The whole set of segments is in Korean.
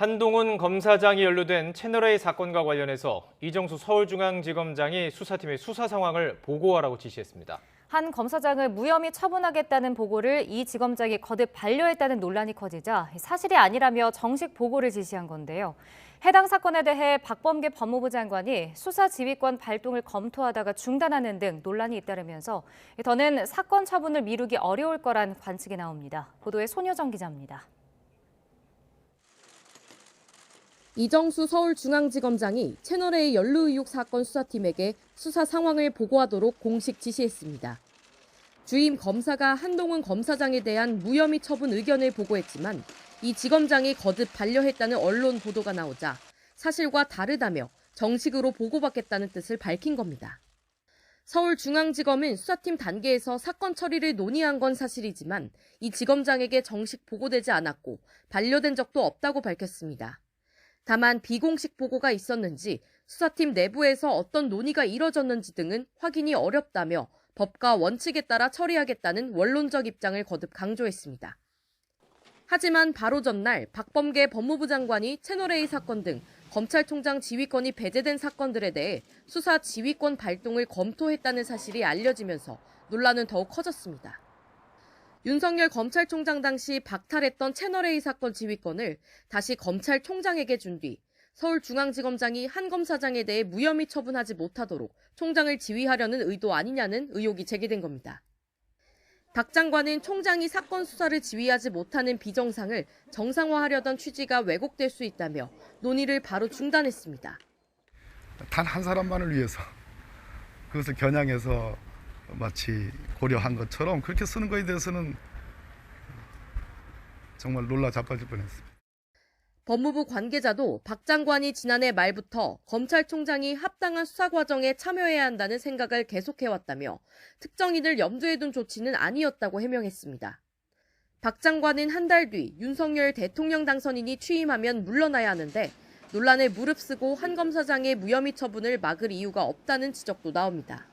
한동훈 검사장이 연루된 채널A 사건과 관련해서 이정수 서울중앙지검장이 수사팀의 수사 상황을 보고하라고 지시했습니다. 한 검사장을 무혐의 처분하겠다는 보고를 이 지검장이 거듭 반려했다는 논란이 커지자 사실이 아니라며 정식 보고를 지시한 건데요. 해당 사건에 대해 박범계 법무부 장관이 수사 지휘권 발동을 검토하다가 중단하는 등 논란이 잇따르면서 더는 사건 처분을 미루기 어려울 거란 관측이 나옵니다. 보도에 손효정 기자입니다. 이정수 서울중앙지검장이 채널A 연루 의혹 사건 수사팀에게 수사 상황을 보고하도록 공식 지시했습니다. 주임 검사가 한동훈 검사장에 대한 무혐의 처분 의견을 보고했지만 이 지검장이 거듭 반려했다는 언론 보도가 나오자 사실과 다르다며 정식으로 보고받겠다는 뜻을 밝힌 겁니다. 서울중앙지검은 수사팀 단계에서 사건 처리를 논의한 건 사실이지만 이 지검장에게 정식 보고되지 않았고 반려된 적도 없다고 밝혔습니다. 다만 비공식 보고가 있었는지 수사팀 내부에서 어떤 논의가 이뤄졌는지 등은 확인이 어렵다며 법과 원칙에 따라 처리하겠다는 원론적 입장을 거듭 강조했습니다. 하지만 바로 전날 박범계 법무부 장관이 채널A 사건 등 검찰총장 지휘권이 배제된 사건들에 대해 수사 지휘권 발동을 검토했다는 사실이 알려지면서 논란은 더욱 커졌습니다. 윤석열 검찰총장 당시 박탈했던 채널A 사건 지휘권을 다시 검찰총장에게 준 뒤 서울중앙지검장이 한 검사장에 대해 무혐의 처분하지 못하도록 총장을 지휘하려는 의도 아니냐는 의혹이 제기된 겁니다. 박 장관은 총장이 사건 수사를 지휘하지 못하는 비정상을 정상화하려던 취지가 왜곡될 수 있다며 논의를 바로 중단했습니다. 단 한 사람만을 위해서 그것을 겨냥해서 마치 고려한 것처럼 그렇게 쓰는 것에 대해서는 정말 놀라 자빠질 뻔했습니다. 법무부 관계자도 박 장관이 지난해 말부터 검찰총장이 합당한 수사 과정에 참여해야 한다는 생각을 계속해왔다며 특정인을 염두에 둔 조치는 아니었다고 해명했습니다. 박 장관은 한 달 뒤 윤석열 대통령 당선인이 취임하면 물러나야 하는데 논란을 무릅쓰고 한 검사장의 무혐의 처분을 막을 이유가 없다는 지적도 나옵니다.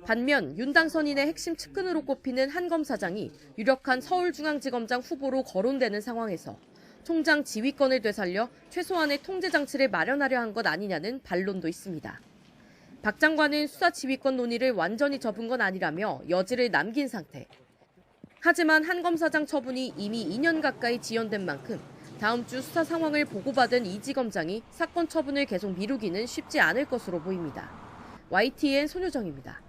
반면 윤 당선인의 핵심 측근으로 꼽히는 한 검사장이 유력한 서울중앙지검장 후보로 거론되는 상황에서 총장 지휘권을 되살려 최소한의 통제 장치를 마련하려 한 것 아니냐는 반론도 있습니다. 박 장관은 수사 지휘권 논의를 완전히 접은 건 아니라며 여지를 남긴 상태. 하지만 한 검사장 처분이 이미 2년 가까이 지연된 만큼 다음 주 수사 상황을 보고받은 이 지검장이 사건 처분을 계속 미루기는 쉽지 않을 것으로 보입니다. YTN 손효정입니다.